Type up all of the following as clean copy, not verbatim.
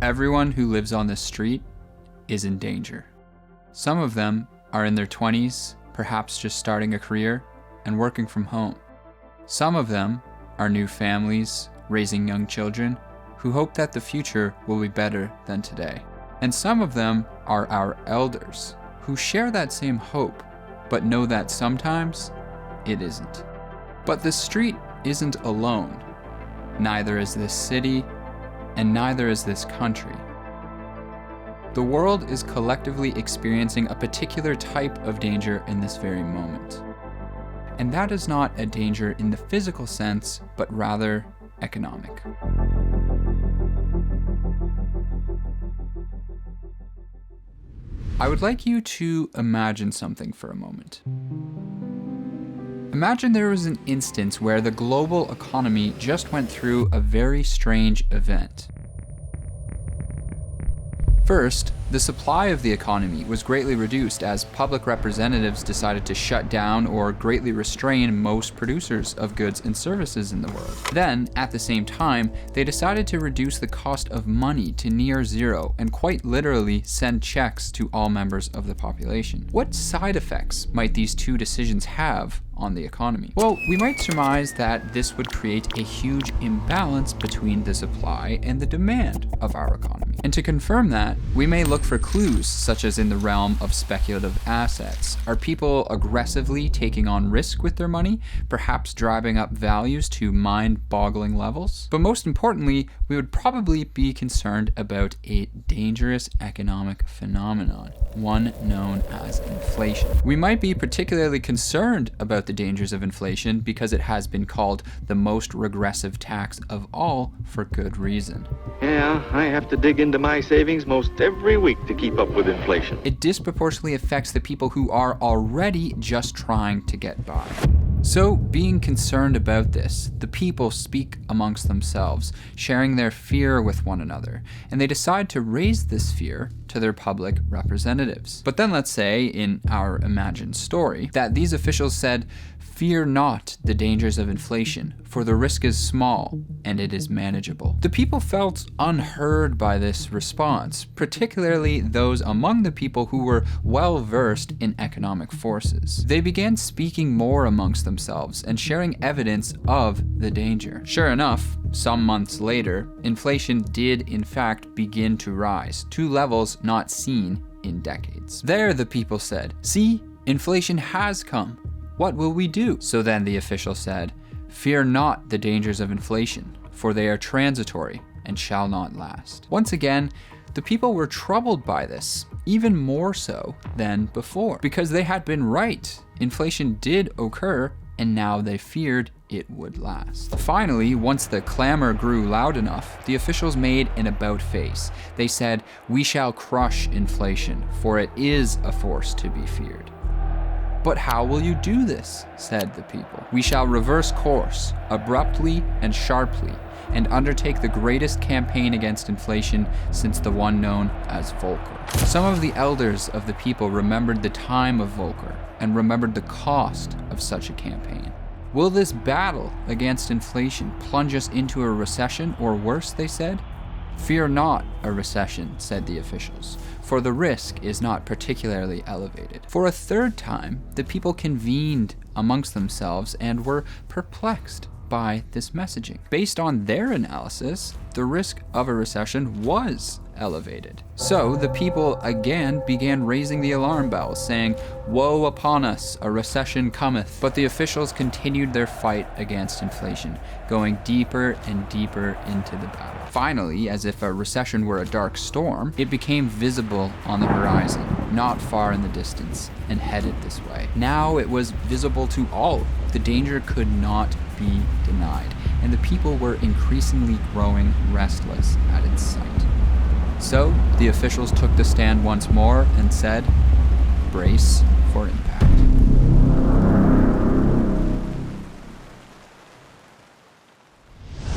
Everyone who lives on this street is in danger. Some of them are in their 20s, perhaps just starting a career and working from home. Some of them are new families, raising young children, who hope that the future will be better than today. And some of them are our elders, who share that same hope, but know that sometimes it isn't. But the street isn't alone. Neither is this city, and neither is this country. The world is collectively experiencing a particular type of danger in this very moment. And that is not a danger in the physical sense, but rather economic. I would like you to imagine something for a moment. Imagine there was an instance where the global economy just went through a very strange event. First, the supply of the economy was greatly reduced as public representatives decided to shut down or greatly restrain most producers of goods and services in the world. Then, at the same time, they decided to reduce the cost of money to near zero and quite literally send checks to all members of the population. What side effects might these two decisions have on the economy? Well, we might surmise that this would create a huge imbalance between the supply and the demand of our economy. And to confirm that, we may look for clues such as in the realm of speculative assets. Are people aggressively taking on risk with their money, perhaps driving up values to mind-boggling levels? But most importantly, we would probably be concerned about a dangerous economic phenomenon, one known as inflation. We might be particularly concerned about the dangers of inflation because it has been called the most regressive tax of all for good reason. Yeah, I have to dig into my savings most every week to keep up with inflation. It disproportionately affects the people who are already just trying to get by. So, being concerned about this, the people speak amongst themselves, sharing their fear with one another, and they decide to raise this fear to their public representatives. But then let's say, in our imagined story, that these officials said, "Fear not the dangers of inflation, for the risk is small and it is manageable." The people felt unheard by this response, particularly those among the people who were well versed in economic forces. They began speaking more amongst themselves and sharing evidence of the danger. Sure enough, some months later, inflation did in fact begin to rise to levels not seen in decades. There, the people said, "See, inflation has come. What will we do?" So then the official said, "Fear not the dangers of inflation, for they are transitory and shall not last." Once again, the people were troubled by this, even more so than before, because they had been right. Inflation did occur, and now they feared it would last. Finally, once the clamor grew loud enough, the officials made an about-face. They said, "We shall crush inflation, for it is a force to be feared." "But how will you do this?" said the people. "We shall reverse course, abruptly and sharply, and undertake the greatest campaign against inflation since the one known as Volcker." Some of the elders of the people remembered the time of Volcker and remembered the cost of such a campaign. "Will this battle against inflation plunge us into a recession or worse?" they said. "Fear not a recession," said the officials, "for the risk is not particularly elevated." For a third time, the people convened amongst themselves and were perplexed by this messaging. Based on their analysis, the risk of a recession was elevated. So the people again began raising the alarm bells, saying, "Woe upon us, a recession cometh." But the officials continued their fight against inflation, going deeper and deeper into the battle. Finally, as if a recession were a dark storm, it became visible on the horizon, not far in the distance, and headed this way. Now it was visible to all. The danger could not be denied, and the people were increasingly growing restless at its sight. So the officials took the stand once more and said, "Brace for impact."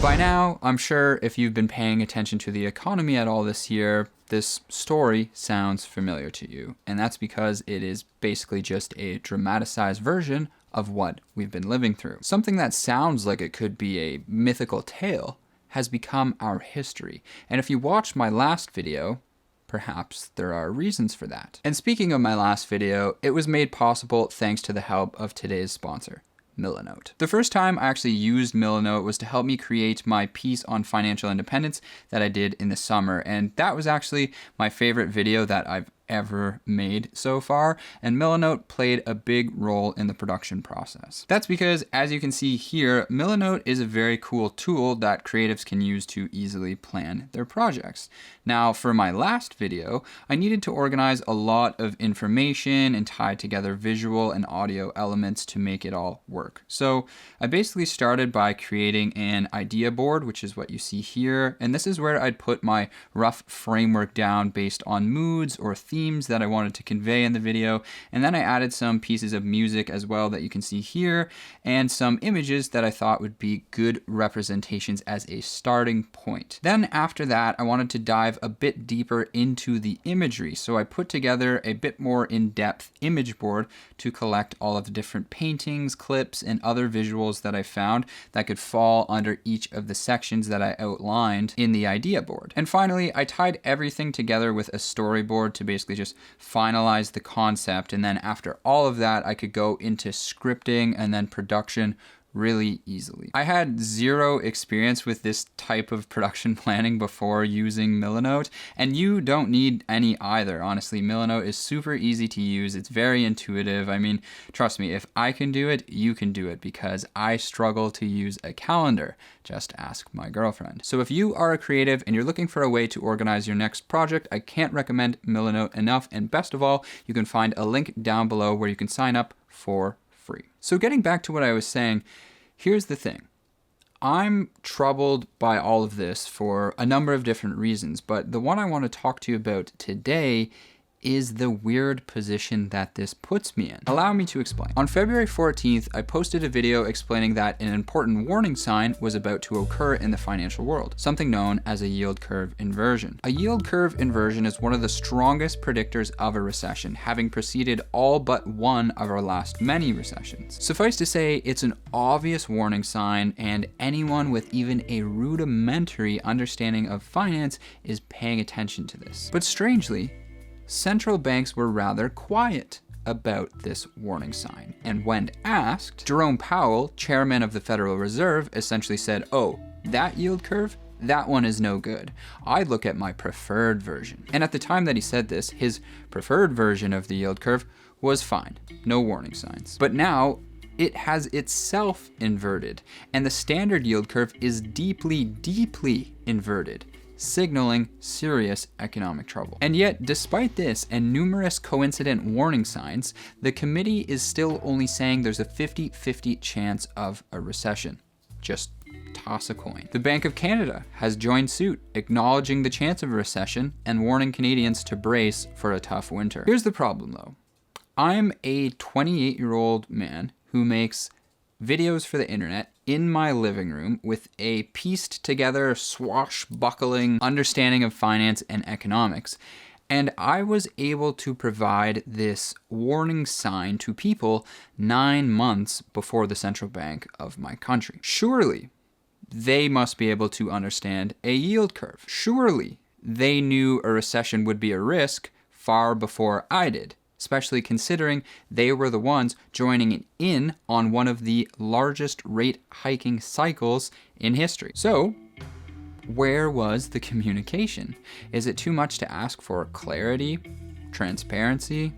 By now, I'm sure if you've been paying attention to the economy at all this year, this story sounds familiar to you. And that's because it is basically just a dramatized version of what we've been living through. Something that sounds like it could be a mythical tale has become our history. And if you watched my last video, perhaps there are reasons for that. And speaking of my last video, it was made possible thanks to the help of today's sponsor, Milanote. The first time I actually used Milanote was to help me create my piece on financial independence that I did in the summer. And that was actually my favorite video that I've ever made so far, and Milanote played a big role in the production process. That's because, as you can see here, Milanote is a very cool tool that creatives can use to easily plan their projects. Now, for my last video, I needed to organize a lot of information and tie together visual and audio elements to make it all work. So I basically started by creating an idea board, which is what you see here, and this is where I'd put my rough framework down based on moods or themes that I wanted to convey in the video, and then I added some pieces of music as well that you can see here, and some images that I thought would be good representations as a starting point. Then after that, I wanted to dive a bit deeper into the imagery, so I put together a bit more in-depth image board to collect all of the different paintings, clips, and other visuals that I found that could fall under each of the sections that I outlined in the idea board. And finally, I tied everything together with a storyboard to basically just finalize the concept, and then after all of that, I could go into scripting and then production really easily. I had zero experience with this type of production planning before using Milanote, and you don't need any either. Honestly, Milanote is super easy to use. It's very intuitive. I mean, trust me, if I can do it, you can do it, because I struggle to use a calendar. Just ask my girlfriend. So if you are a creative and you're looking for a way to organize your next project, I can't recommend Milanote enough. And best of all, you can find a link down below where you can sign up for free. So getting back to what I was saying, here's the thing. I'm troubled by all of this for a number of different reasons, but the one I want to talk to you about today is the weird position that this puts me in. Allow me to explain. On February 14th, I posted a video explaining that an important warning sign was about to occur in the financial world, something known as a yield curve inversion. A yield curve inversion is one of the strongest predictors of a recession, having preceded all but one of our last many recessions. Suffice to say, it's an obvious warning sign, and anyone with even a rudimentary understanding of finance is paying attention to this. But strangely, central banks were rather quiet about this warning sign. And when asked, Jerome Powell, chairman of the Federal Reserve, essentially said, "Oh, that yield curve? That one is no good. I'd look at my preferred version." And at the time that he said this, his preferred version of the yield curve was fine. No warning signs. But now, it has itself inverted, and the standard yield curve is deeply, deeply inverted, signaling serious economic trouble. And yet, despite this and numerous coincident warning signs, the committee is still only saying there's a 50-50 chance of a recession. Just toss a coin. The Bank of Canada has joined suit, acknowledging the chance of a recession and warning Canadians to brace for a tough winter. Here's the problem though. I'm a 28-year-old man who makes videos for the internet in my living room with a pieced together, swashbuckling understanding of finance and economics. And I was able to provide this warning sign to people 9 months before the central bank of my country. Surely they must be able to understand a yield curve. Surely they knew a recession would be a risk far before I did, especially considering they were the ones joining in on one of the largest rate hiking cycles in history. So, where was the communication? Is it too much to ask for clarity, transparency,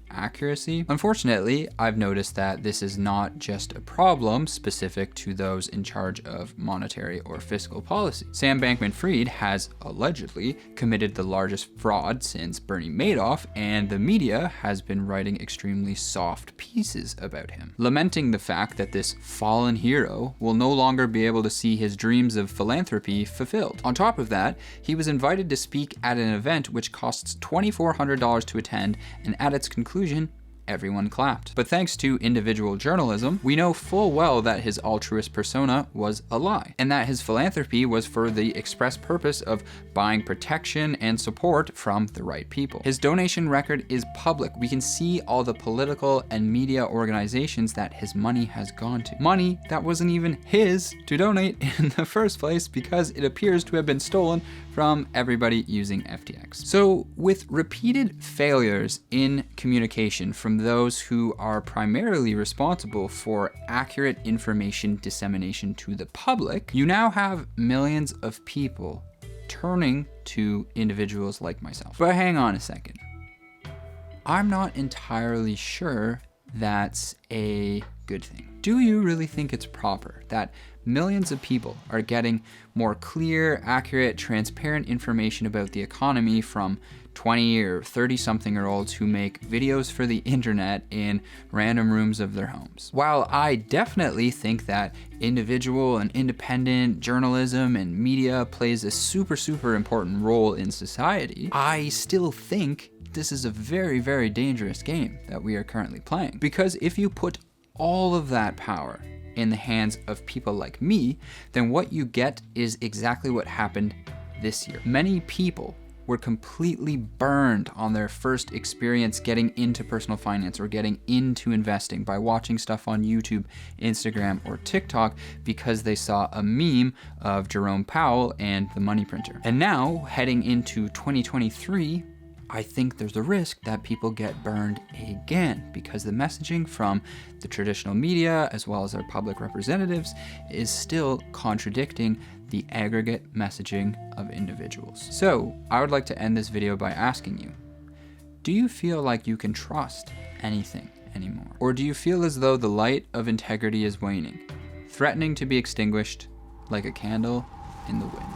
accuracy? Unfortunately, I've noticed that this is not just a problem specific to those in charge of monetary or fiscal policy. Sam Bankman-Fried has allegedly committed the largest fraud since Bernie Madoff, and the media has been writing extremely soft pieces about him, lamenting the fact that this fallen hero will no longer be able to see his dreams of philanthropy fulfilled. On top of that, he was invited to speak at an event which costs $2,400 to attend, and at its conclusion, everyone clapped. But thanks to individual journalism, we know full well that his altruist persona was a lie, and that his philanthropy was for the express purpose of buying protection and support from the right people. His donation record is public. We can see all the political and media organizations that his money has gone to. Money that wasn't even his to donate in the first place, because it appears to have been stolen from everybody using FTX. So with repeated failures in communication from those who are primarily responsible for accurate information dissemination to the public, you now have millions of people turning to individuals like myself. But hang on a second. I'm not entirely sure that's a good thing. Do you really think it's proper that millions of people are getting more clear, accurate, transparent information about the economy from 20 or 30-something-year-olds who make videos for the internet in random rooms of their homes? While I definitely think that individual and independent journalism and media plays a super important role in society, I still think this is a very dangerous game that we are currently playing. Because if you put all of that power in the hands of people like me, then what you get is exactly what happened this year. Many people were completely burned on their first experience getting into personal finance or getting into investing by watching stuff on YouTube, Instagram, or TikTok because they saw a meme of Jerome Powell and the money printer. And now, heading into 2023, I think there's a risk that people get burned again, because the messaging from the traditional media as well as their public representatives is still contradicting the aggregate messaging of individuals. So I would like to end this video by asking you, do you feel like you can trust anything anymore? Or do you feel as though the light of integrity is waning, threatening to be extinguished like a candle in the wind?